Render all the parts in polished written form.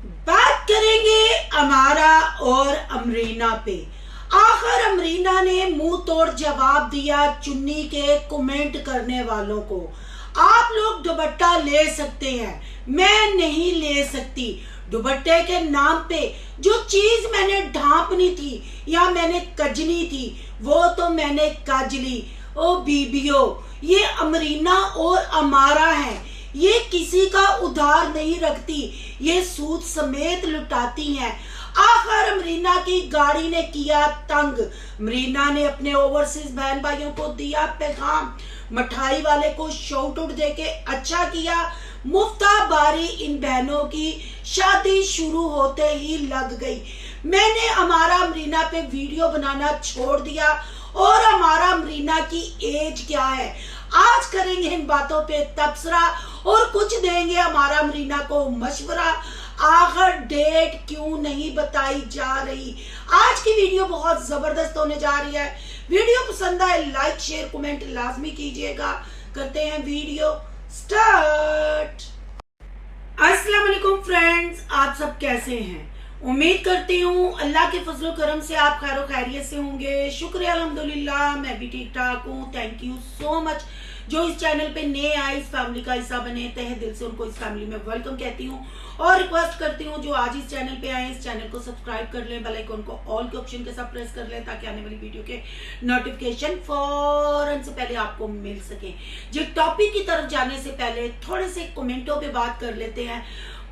बात करेंगे अमारा और अमरीना पे। आखिर अमरीना ने मुंह तोड़ जवाब दिया चुन्नी के कमेंट करने वालों को। आप लोग दुपट्टा ले सकते हैं, मैं नहीं ले सकती। दुपट्टे के नाम पे जो चीज मैंने ढांपनी थी या मैंने कजनी थी वो तो मैंने कज ली। ओ बीबियो, ये अमरीना और अमारा है, ये किसी का उधार नहीं रखती, ये सूद समेत लुटाती हैं। आखिर अमरीना की गाड़ी ने किया तंग। अमरीना ने अपने ओवरसीज बहन भाइयों को दिया पैगाम, मिठाई वाले को शॉट आउट देके अच्छा किया। मुफ्ता बारी इन बहनों की शादी शुरू होते ही लग गई। मैंने हमारा अमरीना पे वीडियो बनाना छोड़ दिया और हमारा अमरीना की एज क्या है आज करेंगे इन बातों पे तबसरा और कुछ देंगे हमारा अमरीना को मशवरा। आखिर डेट क्यों नहीं बताई जा रही। आज की वीडियो बहुत जबरदस्त होने जा रही है। वीडियो पसंद आए लाइक शेयर कमेंट लाजमी कीजिएगा। करते हैं वीडियो स्टार्ट। अस्सलाम वालेकुम फ्रेंड्स, आप सब कैसे हैं? उम्मीद करती हूँ अल्लाह के फजल करम से आप खैर खैरियत से होंगे। शुक्र अल्हम्दुलिल्लाह, मैं भी ठीक ठाक हूँ। Thank you so much. जो इस चैनल पे नए आए, इस फैमिली का हिस्सा बने, तहे दिल से उनको इस फैमिली में वेलकम कहती हूँ और रिक्वेस्ट करती हूँ जो आज इस चैनल पे आए इस चैनल को सब्सक्राइब कर लें, बेल आइकन को ऑल के ऑप्शन के साथ प्रेस कर लें ताकि आने वाली वीडियो के नोटिफिकेशन फौरन से पहले आपको मिल सके। जो टॉपिक की तरफ जाने से पहले थोड़े से कमेंटों पे बात कर लेते हैं।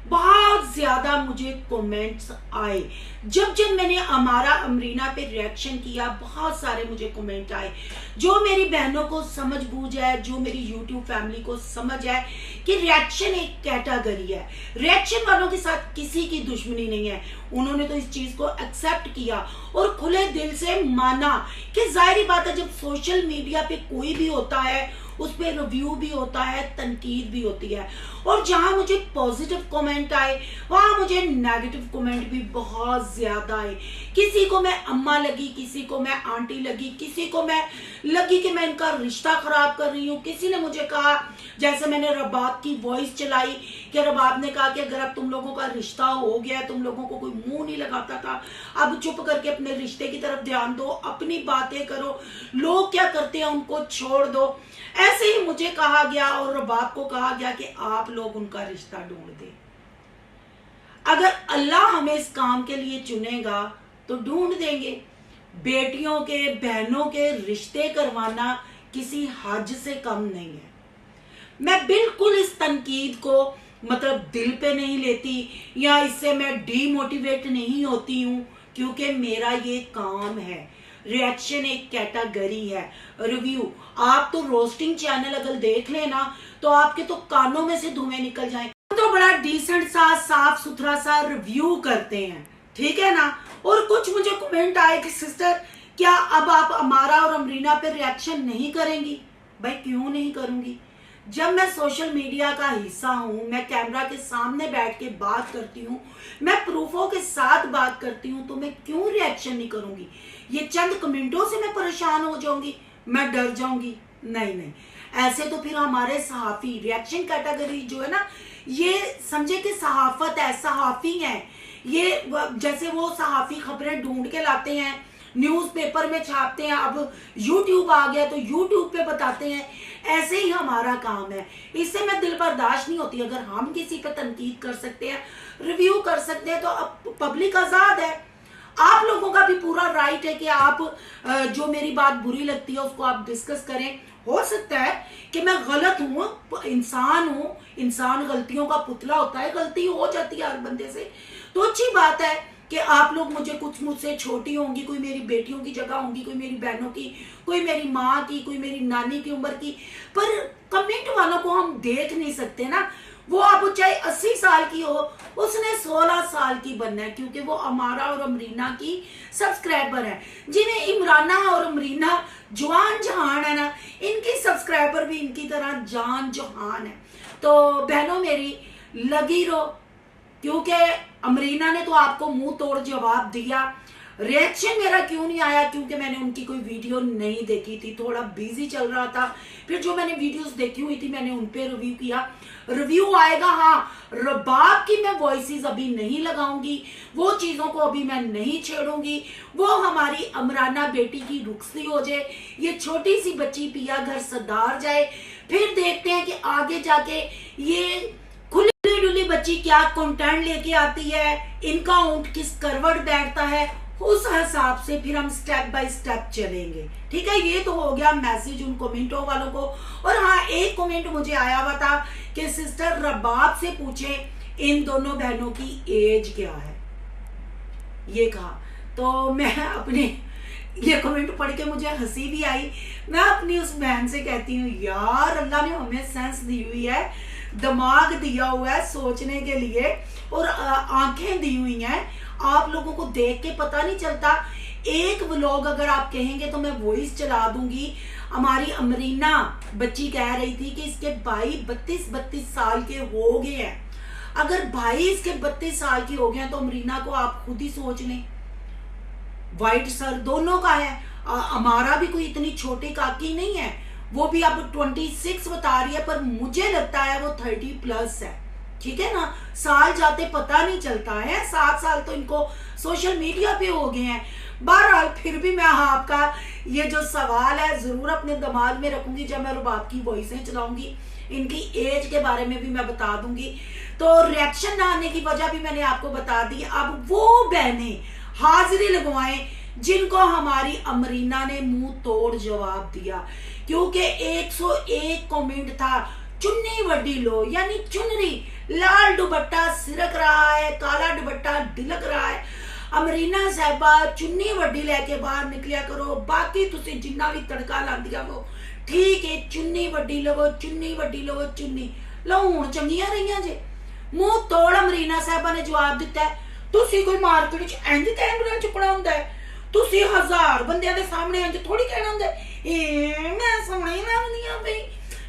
बहुत ज्यादा मुझे कमेंट्स आए जब मैंने हमारा अमरीना पे रिएक्शन किया। बहुत सारे मुझे कमेंट आए। जो मेरी बहनों को समझ बूझ है, जो मेरी यूट्यूब फैमिली को समझ है कि रिएक्शन एक कैटेगरी है, रिएक्शन वालों के साथ किसी की दुश्मनी नहीं है। उन्होंने तो इस चीज को एक्सेप्ट किया और खुले दिल से माना कि जाहिर बात है जब सोशल मीडिया पे कोई भी होता है उस पर रिव्यू भी होता है, तनकीद भी होती है। और जहां मुझे पॉजिटिव कमेंट आए वहां मुझे नेगेटिव कमेंट भी बहुत ज्यादा आए। किसी को मैं अम्मा लगी, किसी को मैं आंटी लगी, किसी को मैं लगी कि मैं इनका रिश्ता खराब कर रही हूँ। किसी ने मुझे कहा, जैसे मैंने रबाब की वॉइस चलाई कि रबाब ने कहा कि अगर अब तुम लोगों का रिश्ता हो गया, तुम लोगों को कोई मुंह नहीं लगाता था, अब चुप करके अपने रिश्ते की तरफ ध्यान दो, अपनी बातें करो, लोग क्या करते हैं उनको छोड़ दो। ऐसे ही मुझे कहा गया और रबाब को कहा गया कि आप लोग उनका रिश्ता ढूंढ दें। अगर अल्लाह हमें इस काम के लिए चुनेगा तो ढूंढ देंगे। बेटियों के, बहनों के रिश्ते करवाना किसी हज से कम नहीं है। मैं बिल्कुल इस तनकीद को मतलब दिल पे नहीं लेती या इससे मैं डीमोटिवेट नहीं होती हूँ, क्योंकि मेरा ये काम है। रिएक्शन एक कैटेगरी है। रिव्यू, आप तो रोस्टिंग चैनल अगर देख लेना तो आपके तो कानों में से धुएं निकल जाए। तो बड़ा डिसेंट सा, साफ सुथरा सा रिव्यू करते हैं, ठीक है ना। और कुछ मुझे कमेंट आए कि सिस्टर क्या अब आप अमारा और अमरीना पे रिएक्शन नहीं करेंगी? भाई क्यों नहीं करूंगी? जब मैं सोशल मीडिया का हिस्सा हूं, मैं कैमरा के सामने बैठ के बात करती हूँ, मैं प्रूफों के साथ बात करती हूँ, तो मैं क्यों रिएक्शन नहीं करूंगी? ये चंद कमेंटों से मैं परेशान हो जाऊंगी, मैं डर जाऊंगी? नहीं नहीं, ऐसे तो फिर हमारे सहाफी, रिएक्शन कैटेगरी जो है ना, ये समझे कि सहाफत है, सहाफी है ये। जैसे वो सहाफी खबरें ढूंढ के लाते हैं, न्यूज़पेपर में छापते हैं, अब यूट्यूब आ गया तो यूट्यूब पे बताते हैं, ऐसे ही हमारा काम है। इससे मैं दिल बर्दाश्त नहीं होती। अगर हम किसी पे तनकीद कर सकते हैं, रिव्यू कर सकते हैं, तो अब पब्लिक आजाद है। आप लोगों का भी पूरा राइट है कि आप जो मेरी बात बुरी लगती है उसको आप डिस्कस करें। हो सकता है कि मैं गलत हूँ, इंसान हूँ, इंसान गलतियों का पुतला होता है, गलती हो जाती है हर बंदे से। तो अच्छी बात है कि आप लोग मुझसे छोटी होंगी, कोई मेरी बेटियों की जगह होंगी, कोई मेरी बहनों की, कोई मेरी माँ की, कोई मेरी नानी की उम्र की, पर कमेंट वालों को हम देख नहीं सकते ना। वो अब चाहे 80 साल की हो, उसने 16 साल की बनना है, क्योंकि वो अमारा और अमरीना की सब्सक्राइबर है। जिन्हें इमराना और अमरीना जवान जहान है ना, इनकी सब्सक्राइबर भी इनकी तरह जान जहान है। तो बहनों मेरी लगी रहो, क्योंकि अमरीना ने तो आपको मुंह तोड़ जवाब दिया। रिएक्शन मेरा क्यों नहीं आया, क्योंकि मैंने उनकी कोई वीडियो नहीं देखी थी, थोड़ा बिजी चल रहा था। फिर जो मैंने वीडियोस देखी हुई थी मैंने उन पे रिव्यू किया। रिव्यू आएगा, हाँ, रबाब की मैं वॉइसेस अभी नहीं लगाऊंगी, वो चीजों को अभी मैं नहीं छेड़ूंगी। वो हमारी अमराना बेटी की रुखसती हो जाए, ये छोटी सी बच्ची पिया घर सदार जाए, फिर देखते हैं कि आगे जाके ये खुली डुली बच्ची क्या कंटेंट लेके आती है, इनका ऊंट किस करवट बैठता है, उस हिसाब से फिर हम स्टेप बाय स्टेप चलेंगे। ठीक है, ये तो हो गया मैसेज उन कमेंटों वालों को। और हाँ, एक कमेंट मुझे आया हुआ था कि सिस्टर रबाब से पूछें इन दोनों बहनों की एज क्या है, ये कहा। तो मैं अपने ये कमेंट पढ़ के मुझे हंसी भी आई। मैं अपनी उस बहन से कहती हूँ, यार अल्लाह ने हमें सेंस दी हुई है, दिमाग दिया हुआ है सोचने के लिए, और आंखें दी हुई हैं। आप लोगों को देख के पता नहीं चलता। एक व्लॉग अगर आप कहेंगे तो मैं वॉइस चला दूंगी। हमारी अमरीना बच्ची कह रही थी कि इसके भाई 32 साल के हो गए हैं। अगर भाई इसके 32 साल के हो गए हैं तो अमरीना को आप खुद ही सोच लें, वाइट सर दोनों का है। हमारा भी कोई इतनी छोटी काकी नहीं है, वो भी अब 26 बता रही है, पर मुझे लगता है वो 30+ है। ठीक है ना, साल जाते पता नहीं चलता है। 7 साल तो इनको सोशल मीडिया पे हो गए हैं। बहरहाल फिर भी मैं आपका ये जो सवाल है जरूर अपने दिमाग में रखूंगी जब मैं रबाब की वॉइसें चलाऊंगी। इनकी एज के बारे में भी मैं बता दूंगी। तो रिएक्शन ना आने की वजह भी मैंने आपको बता दी। अब वो बहनें हाजिरी लगवाएं जिनको हमारी अमरीना ने मुंह तोड़ जवाब दिया, क्योंकि 101 कमेंट था चुन्नी वड्डी लो, यानी चुनरी, लाल दुपट्टा सिरक रहा है, काला दुपट्टा ढिलक रहा है। अमरीना साहिबा चुन्नी वड्डी लेके बाहर निकलिया करो, बाकी तुसी जिन्ना भी तड़का लांदिया वो ठीक है, चुन्नी वड्डी लवो, चुन्नी वड्डी लवो, चुन्नी लो। हुण चंगियां रहियां जे। मुंह तोड़ अमरीना साहिबा ने जवाब दिता है, तुसी कोई मार्केट च इंज कैमरा चुकना हुंदा है, तुसी 1000 बंदियां दे सामने इंज थोड़ी कहना हुंदा है मैं सोहणी लगदी आ पई,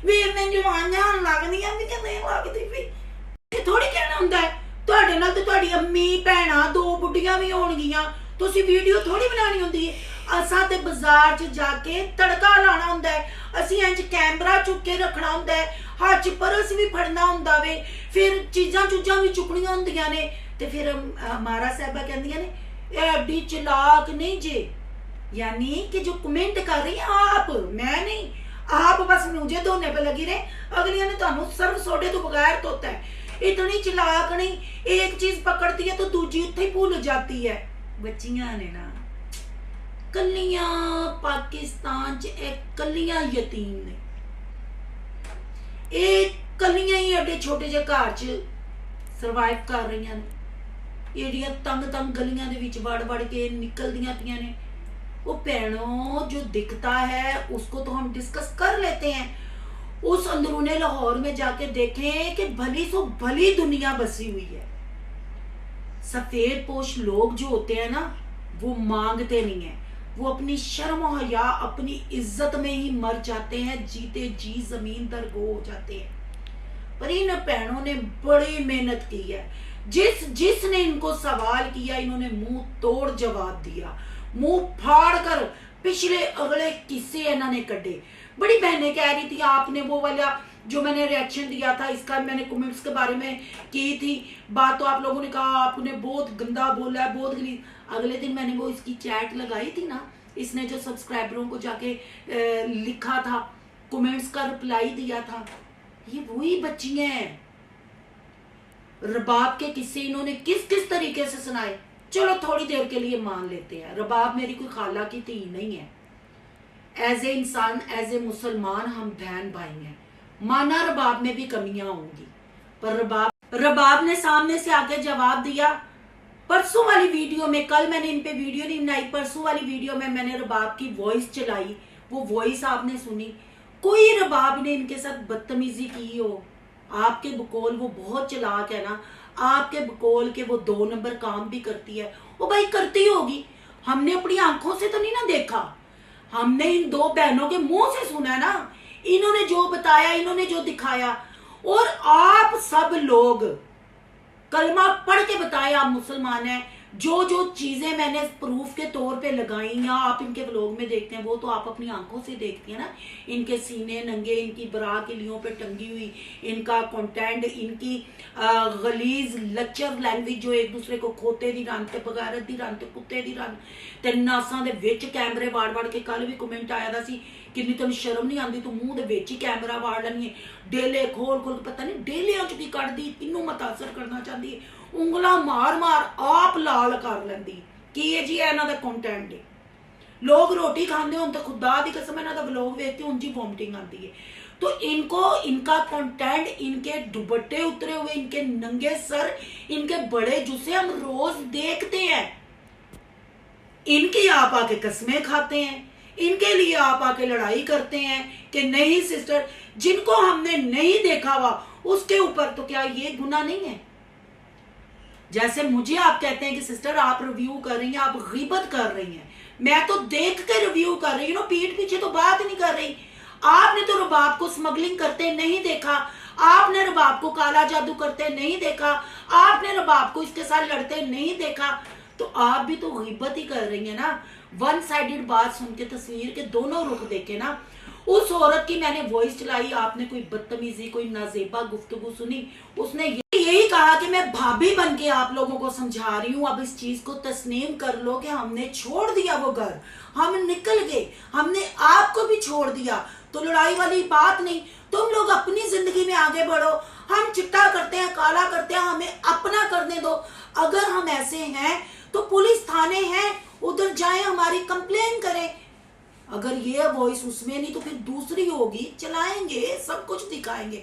वीर ने जवानियां लगदियां भी कि नहीं लगदी पई, ये थोड़ी कहना हुंदा है। ਤੁਹਾਡੇ ਨਾਲ ਤੇ ਤੁਹਾਡੀ ਅੰਮੀ ਭੈਣਾਂ 2 ਬੁੱਢੀਆਂ ਵੀ ਹੋਣਗੀਆਂ, ਤੁਸੀਂ ਵੀਡੀਓ ਥੋੜੀ ਬਣਾਣੀ ਹੁੰਦੀ ਹੈ। ਅਸਾਂ ਤੇ ਬਾਜ਼ਾਰ 'ਚ ਜਾ ਕੇ ਤੜਕਾ ਲਾਣਾ ਹੁੰਦਾ ਹੈ, ਅਸੀਂ ਇੰਜ ਕੈਮਰਾ ਚੁੱਕ ਕੇ ਰੱਖਣਾ ਹੁੰਦਾ ਹੈ, ਹੱਥ 'ਚ ਪਰਸ ਵੀ ਫੜਨਾ ਹੁੰਦਾ ਵੇ, ਫਿਰ ਚੀਜ਼ਾਂ ਵੀ ਚੁੱਕਣੀਆਂ ਹੁੰਦੀਆਂ ਨੇ। ਤੇ ਫਿਰ ਮਾਰਾ ਸਾਹਿਬਾ ਕਹਿੰਦੀਆਂ ਨੇ ਇਹ ਐਡੀ ਚਲਾਕ ਨਹੀਂ ਜੇ, यानी कि जो कमेंट कर रही है आप, मैं नहीं, आप बस मुझे धोने पे लगी रहे, अगलियों ने तो सर्व सोडे तो बगैर धोता है। इतनी चलाक नहीं, एक चीज पकड़ती है तो दूसरी उत्थे ही भूल जाती है। बच्चियां ने ना कलियां पाकिस्तान च एक कलियां यतीम ने, एक कलियां ही एडे छोटे जे घर च सरवाइव कर रही ने, एडियां तंग गलियां दे विच वड़ के निकलदियां पियां ने। वो भैनों जो दिखता है उसको तो हम डिस्कस कर लेते हैं, उस अंदरूने लाहौर में जाके देखें कि भली सो भली दुनिया बसी हुई है। सफेद पोश लोग जो होते हैं ना वो मांगते नहीं है, वो अपनी शर्म और हया अपनी इज्जत में ही मर जाते हैं, जीते जी जमीन दरगो हो जाते हैं। पर इन बहनों ने बड़ी मेहनत की है, जिसने इनको सवाल किया इन्होंने मुंह तोड़ जवाब दिया, मुंह फाड़ कर पिछले अगले किस्से इन्होंने कढ़े। बड़ी बहनें कह रही थी आपने वो वाला जो मैंने रिएक्शन दिया था इसका मैंने कमेंट्स के बारे में की थी बात, तो आप लोगों ने कहा आपने बहुत गंदा बोला है, बहुत गली। अगले दिन मैंने वो इसकी चैट लगाई थी ना, इसने जो सब्सक्राइबरों को जाके लिखा था, कमेंट्स का रिप्लाई दिया था, ये वही बच्चियां हैं। रबाब के किस्से इन्होंने किस किस तरीके से सुनाए, चलो थोड़ी देर के लिए मान लेते हैं। रबाब मेरी कोई खाला की धी नहीं है, एज ए इंसान एज ए मुसलमान हम बहन भाई हैं। माना रबाब में भी कमियां होंगी, पर रबाब ने सामने से आके जवाब दिया। परसों वाली वीडियो में, कल मैंने इन पे वीडियो नहीं बनाई, परसों वाली वीडियो में मैंने रबाब की वॉइस चलाई, वो वॉइस आपने सुनी। कोई रबाब ने इनके साथ बदतमीजी की हो, आपके बकौल वो बहुत चलाक है ना, आपके बकौल के वो 2 नंबर काम भी करती है, वो भाई करती होगी, हमने अपनी आंखों से तो नहीं ना देखा, हमने इन 2 बहनों के मुंह से सुना ना, इन्होंने जो बताया, इन्होंने जो दिखाया। और आप सब लोग कलमा पढ़ के बताए आप मुसलमान हैं, जो जो चीजें मैंने प्रूफ के तौर पे लगाई या आप इनके व्लॉग में देखते हैं वो तो आप अपनी आंखों से देखती हैं ना। इनके सीने नंगे, इनकी बरा की लियों पे टंगी हुई, इनका कंटेंट, इनकी गलीज लच्चर लैंग्वेज जो एक दूसरे को खोते दी रन ते बगैरत दी रन ते कुत्ते दी रन ते नासां दे विच कैमरे वाड़ वाड़ के। कल भी कमेंट आया दा सी किन्नी तेन शर्म नहीं आती, तू मुंह दे विच ही कैमरा वाड़ लैनी है, डेले खोल खोल पता नहीं डेलियां च की कढ़दी, किन्नू मुतासर करना चाहती है, उंगला मार मार आप लाल कर लेंदी। की है जी इन्हां दा कंटेंट है। लोग रोटी खाते हो तो खुदा दी कसम इन्हां दा व्लॉग वेख के उंजी वॉमिटिंग आती है। तो इनको इनका कंटेंट, इनके दुपट्टे उतरे हुए, इनके नंगे सर, इनके बड़े जुस्से हम रोज देखते हैं। इनकी आप आके कस्में खाते हैं, इनके लिए आप आके लड़ाई करते हैं कि नहीं सिस्टर, जिनको हमने नहीं देखा हुआ उसके ऊपर तो क्या ये गुनाह नहीं है? जैसे मुझे आप कहते हैं कि सिस्टर आप रिव्यू कर रही हैं, आप गीबत कर रही हैं, मैं तो देख के रिव्यू कर रही हूँ, पीठ पीछे तो बात नहीं कर रही। आपने तो रबाब को स्मगलिंग करते नहीं देखा, आपने रबाब को काला जादू करते नहीं देखा, आपने रबाब को इसके साथ लड़ते नहीं देखा, तो आप भी तो गीबत ही कर रही है ना। वन साइडेड बात सुन के, तस्वीर के दोनों रुख देखे ना। उस औरत की मैंने वॉइस चलाई, आपने कोई बदतमीजी, कोई नाजेबा गुफ्तगू सुनी, उसने यही कहा कि मैं भाभी बन के आप लोगों को समझा रही हूँ, अब इस चीज को तस्लीम कर लो कि हमने छोड़ दिया वो घर, हम निकल गए, हमने आपको भी छोड़ दिया, तो लड़ाई वाली बात नहीं। तुम लोग अपनी जिंदगी में आगे बढ़ो, हम चिट्टा करते हैं, काला करते हैं, हमें अपना करने दो। अगर हम ऐसे हैं तो पुलिस थाने हैं, उधर जाएं, हमारी कंप्लेन करें। अगर ये वॉइस उसमें नहीं तो फिर दूसरी होगी, चलाएंगे, सब कुछ दिखाएंगे।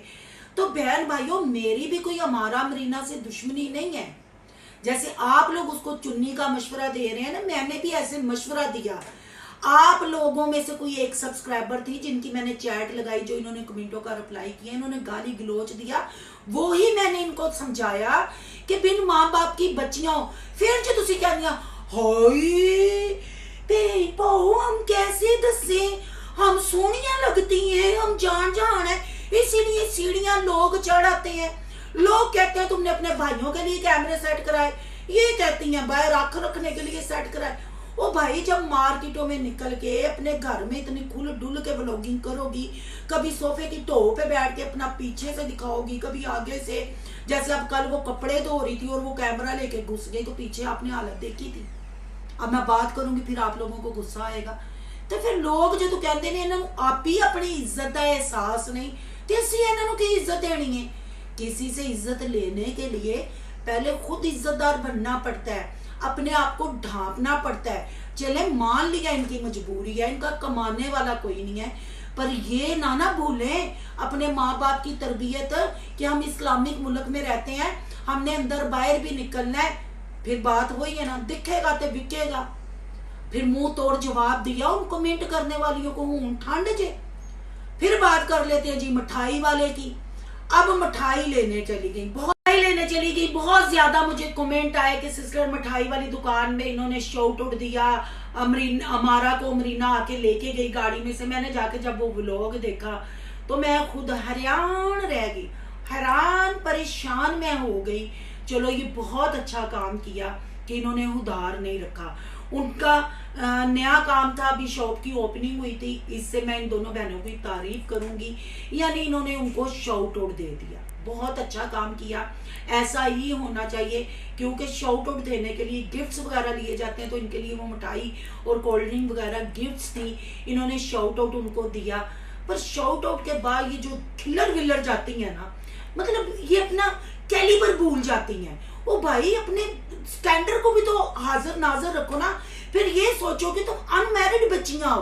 तो बहन भाइयों, मेरी भी कोई हमारा अमरीना से दुश्मनी नहीं है। जैसे आप लोग उसको चुन्नी का मशवरा दे रहे हैं ना, मैंने भी ऐसे मशवरा दिया। आप लोगों में से कोई एक सब्सक्राइबर थी जिनकी मैंने चैट लगाई, जो इन्होंने कमेंटों का रिप्लाई किया, इन्होंने गाली गलोच दिया, वो ही मैंने इनको समझाया कि बिन माँ बाप की बच्चियां हो। फिर जो तुसी कह दिया हम कैसे दसे, हम सोनिया लगती हैं, हम जान जान है, इसीलिए सीढ़ियां लोग चढ़ाते हैं। लोग कहते हैं तुमने अपने भाइयों के लिए कैमरे सेट कराए, ये कहती हैं बाहर आंख रखने के लिए सेट कराए। ओ भाई, जब मार्केटों में निकल के अपने घर में इतनी खुल डुल के व्लॉगिंग करोगी, कभी सोफे की टो पे बैठ के अपना पीछे से दिखाओगी, कभी आगे से, जैसे अब कल वो कपड़े धो रही थी और वो कैमरा लेके घुस गई, तो पीछे आपने हालत देखी थी। अब मैं बात करूंगी फिर आप लोगों को गुस्सा आएगा। तो फिर लोग जो कहते ने इन्होंने आप ही अपनी इज्जत का एहसास नहीं, तो असी इन्होंने की इज्जत देनी है? किसी से इज्जत लेने के लिए पहले खुद इज्जतदार बनना पड़ता है, अपने आप को ढांपना पड़ता है। चले मान लिया इनकी मजबूरी है, इनका कमाने वाला कोई नहीं है, पर ये ना भूलें अपने माँ बाप की तरबियत कि हम इस्लामिक मुल्क में रहते हैं, हमने अंदर बाहर भी निकलना है। फिर बात वही है ना, दिखेगा तो बिकेगा। फिर मुंह तोड़ जवाब दिया उन कमेंट करने वालियों को, हूं ठंड जे। फिर बात कर लेते हैं जी मिठाई वाले की। अब मिठाई लेने चली गई, बहुत ज्यादा मुझे कमेंट आए कि सिस्टर मिठाई वाली दुकान में इन्होंने शॉट आउट दिया, अमारा को अमरीना आके लेके गई गाड़ी में से। मैंने जाके जब वो व्लॉग देखा तो मैं खुद हैरान रह गई, हैरान परेशान मैं हो गई। चलो ये बहुत अच्छा काम किया कि इन्होंने उधार नहीं रखा। उनका नया काम था, अभी शॉप की ओपनिंग हुई थी, इससे मैं इन दोनों बहनों की तारीफ करूंगी। यानी इन्होंने उनको शाउट आउट दे दिया, बहुत अच्छा काम किया। ऐसा ही होना चाहिए, क्योंकि शाउट आउट देने के लिए गिफ्ट्स वगैरह लिए जाते हैं, तो इनके लिए वो मिठाई और कोल्ड ड्रिंक वगैरह गिफ्ट्स थी, इन्होंने शाउट आउट उनको दिया। पर शाउट आउट के बाद ये जो खिलर विलर जाती है ना, मतलब ये अपना कैलिबर भूल जाती हैं। ओ भाई, अपने स्टैंडर्ड को भी तो हाजिर नाजर रखो ना। फिर ये सोचो कि तुम अनमैरिड बच्चियां हो,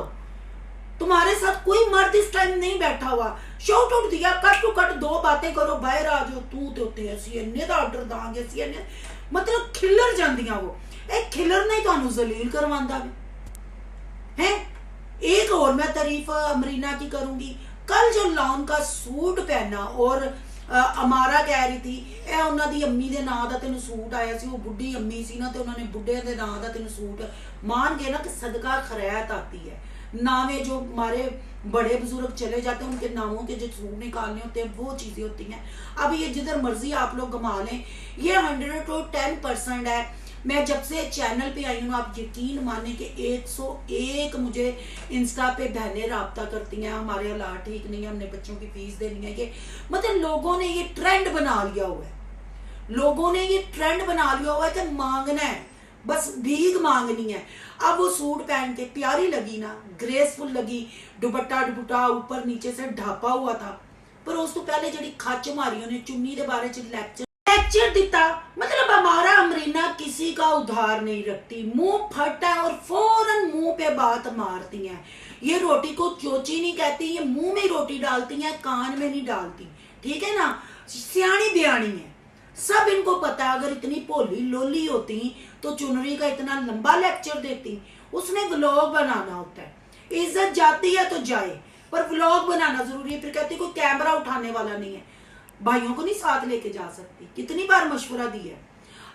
तुम्हारे साथ कोई मर्द इस टाइम नहीं बैठा हुआ, शॉट आउट दिया, कट टू कट दो बातें करो, बाहर आ जाओ, तू तो उत्ते असी इन्ने दा ऑर्डर दांगे, असी इन्ने, मतलब खिलर जांदियां वो। एक खिलर नहीं तुहानू जलील करवांदा भी है। एक और मैं तारीफ अमरीना की करूंगी, कल जो लॉन का सूट पहना और अमारा कह रही थी ए उन्हां दी अम्मी दे नां दा तैनूं सूट आया सी, वो बुढ़ी अम्मी सी ना, ते उन्होंने बुढ़े दे नां दा तैनूं सूट, मान गए ना कि सदका खैरात आती है। नामे जो हमारे बड़े बुजुर्ग चले जाते हैं, उनके नामों के जो सूट निकालने होते हैं, वो चीजें होती हैं। अब ये जिधर मर्जी आप लोग कमा लें, ये 110% है। मैं जब से चैनल पे आई हूँ आप यकीन माने कि 101 मुझे इंस्टा पे बहनें राब्ता करती हैं, हमारे हालात ठीक नहीं है, हमने बच्चों की फीस देनी है। ये मतलब लोगों ने ये ट्रेंड बना लिया हुआ है, लोगों ने ये ट्रेंड बना लिया हुआ है कि मांगना है, बस भीख मांगनी है। अब वो सूट पहन के प्यारी लगी ना, ग्रेसफुल लगी, दुपट्टा दुपट्टा ऊपर नीचे से ढापा हुआ था, पर उस तो पहले जी खच मारी उन्हें चुन्नी के बारे च लेक्चर दिता। मतलब हमारा अमरीना किसी का उधार नहीं रखती, मुंह फटा है और फौरन मुंह पे बात मारती हैं। ये रोटी को चोची नहीं कहती, ये मुंह में रोटी डालती हैं, कान में नहीं डालती, ठीक है ना। सियाणी बयानी है, सब इनको पता है। अगर इतनी भोली लोली होती तो चुनरी का इतना लंबा लेक्चर देती। उसने व्लॉग बनाना होता है, इज्जत जाती है तो जाए, पर व्लॉग बनाना जरूरी है। फिर कहती कोई कैमरा उठाने वाला नहीं है, भाइयों को नहीं साथ लेके जा सकती। कितनी बार मशवरा दिया।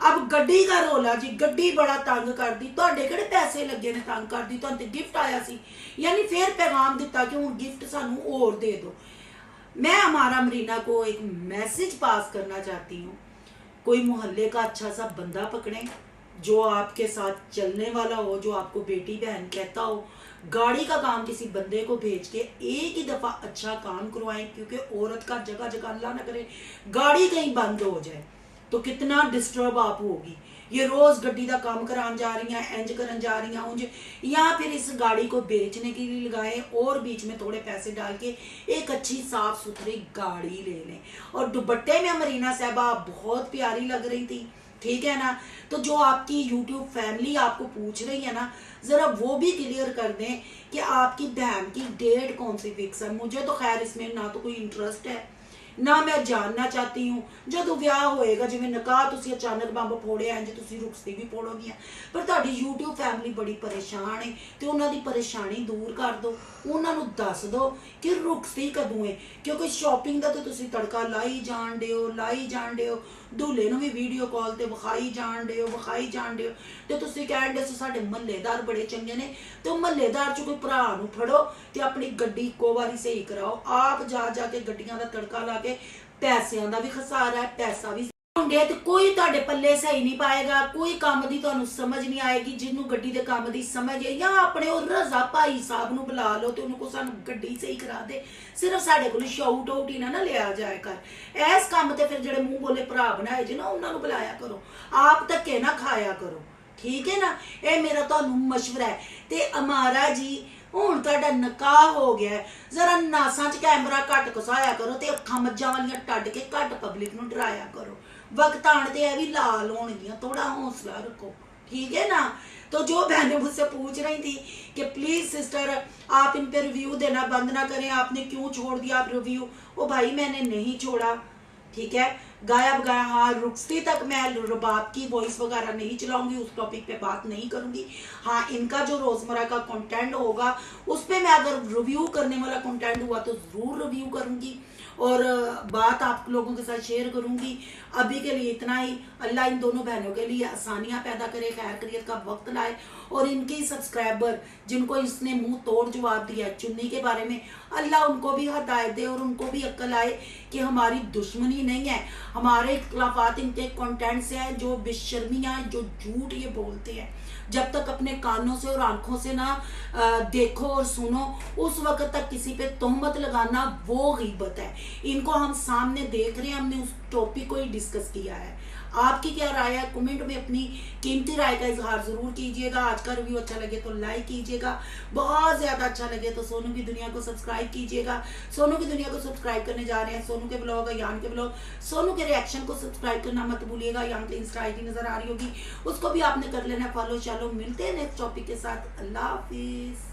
अब गड्डी का रोला जी, गड्डी बड़ा तंग कर दी, तुहाडे किहड़े पैसे लगे ने तंग कर दी, तुहानू गिफ्ट आया सी, यानी फिर पैगाम दिता कि हुण गिफ्ट सानू और दे दो। मैं हमारा अमरीना को एक मैसेज पास करना चाहती हूँ, कोई मोहल्ले का अच्छा सा बंदा पकड़े जो आपके साथ चलने वाला हो, जो आपको बेटी बहन कहता हो। गाड़ी का काम किसी बंदे को भेज के एक ही दफा अच्छा काम करवाएं, क्योंकि औरत का जगह जगह अल्लाह ना करे गाड़ी कहीं बंद हो जाए तो कितना डिस्टर्ब आप होगी। ये रोज गड्डी का काम करान जा रही हैं, इंज करन जा रही हैं उंज, या फिर इस गाड़ी को बेचने के लिए लगाएं और बीच में थोड़े पैसे डाल के एक अच्छी साफ सुथरी गाड़ी ले लें। और दुपट्टे में अमरीना साहबा बहुत प्यारी लग रही थी, ठीक है ना। तो जो आपकी यूट्यूब फैमिली आपको पूछ रही है ना, जरा वो भी क्लियर कर दें कि आपकी बहन की डेट कौन सी फिक्स है। मुझे तो खैर इसमें ना तो कोई इंटरेस्ट है, ना मैं जानना चाहती हूँ। जो विआह होएगा, जिवें निकाह तुसीं अचानक बंब फोड़िया इंज तुसीं रुखसती भी फोड़ोगियां, पर तुहाडी यूट्यूब फैमिली बड़ी परेशान है, तो उन्हां दी परेशानी दूर कर दो, उन्हां नूं दस दो कि रुखसती कदों है। क्योंकि शॉपिंग का तो तुसीं तड़का लाई जाण डे हो, दूल्हे नूं भी वीडियो कॉल ते विखाई जाण डे हो, ते तुसीं कहण डे साडे महल्लेदार बड़े चंगे ने, तो महल्लेदार च कोई भरा नूं फड़ो ते अपनी गड्डी इक्को वारी सही कराओ। आप जा के गड्डियां दा तड़का ला के पैसों का भी खसारा है, पैसा भी होंगे तो कोई तुहाडे पल्ले सही नहीं पाएगा, कोई काम दी तुहानू समझ नहीं आएगी। जिन्होंने गड्डी के काम की समझ है, या अपने और रजा भाई साहब नूं बुला लो तो उनको सानू गड्डी सही करा दे। सिर्फ साडे कोल शाउट आउट ही ना लिया जाए कर। इस काम ते फिर जिहड़े मुंह बोले भरा बनाए जे ना, उन्होंने बुलाया करो, आप धक्के ना खाया करो, ठीक है ना। यह मेरा तुहानू मशवरा है। ते अमारा जी हुण तुहाडा निकाह हो गया है, जरा नासां च कैमरा घट घसाया करो ते अखां मज्जां वालियां टड्ड के घट पब्लिक नूं डराया करो। वक्त आने ते भी लाल होणगियां, थोड़ा हौसला रखो, ठीक है ना। तो जो बहनें मुझसे पूछ रही थी कि प्लीज सिस्टर आप इन पे रिव्यू देना बंद ना करें, आपने क्यों छोड़ दिया आप रिव्यू। ओ भाई मैंने नहीं छोड़ा, ठीक है। गाया बगाया हाँ, रुखसती तक मैं रुबाब की वॉइस वगैरह नहीं चलाऊंगी, उस टॉपिक पे बात नहीं करूंगी। हाँ, इनका जो रोजमर्रा का कंटेंट होगा उस पर मैं अगर रिव्यू करने वाला कंटेंट हुआ तो जरूर रिव्यू करूंगी और बात आप लोगों के साथ शेयर करूंगी। अभी के लिए इतना ही। अल्लाह इन दोनों बहनों के लिए आसानियां पैदा करे, खैर खैरियत का वक्त लाए, और इनके सब्सक्राइबर जिनको इसने मुंह तोड़ जवाब दिया चुन्नी के बारे में, अल्लाह उनको भी हदायत दे और उनको भी अक्ल आए कि हमारी दुश्मनी नहीं है, हमारे इख्तलाफात इनके कंटेंट से है। जो बेशर्मियाँ, जो झूठ ये बोलते हैं, जब तक अपने कानों से और आंखों से ना देखो और सुनो, उस वक्त तक किसी पे तोहमत लगाना वो गीबत है। इनको हम सामने देख रहे हैं, हमने उस टॉपिक को ही डिस्कस किया है। आपकी क्या राय है, कमेंट में अपनी कीमती राय का इजहार जरूर कीजिएगा। आज का रिव्यू अच्छा लगे तो लाइक कीजिएगा, बहुत ज्यादा अच्छा लगे तो सोनू की दुनिया को सब्सक्राइब कीजिएगा। सोनू की दुनिया को सब्सक्राइब करने जा रहे हैं, सोनू के ब्लॉग, यान के ब्लॉग, सोनू के रिएक्शन को सब्सक्राइब करना मत भूलिएगा। यहाँ पे इंस्टा आईडी नजर आ रही होगी, उसको भी आपने कर लेना फॉलो। चलो मिलते हैं नेक्स्ट टॉपिक के साथ, अल्लाह हाफिज।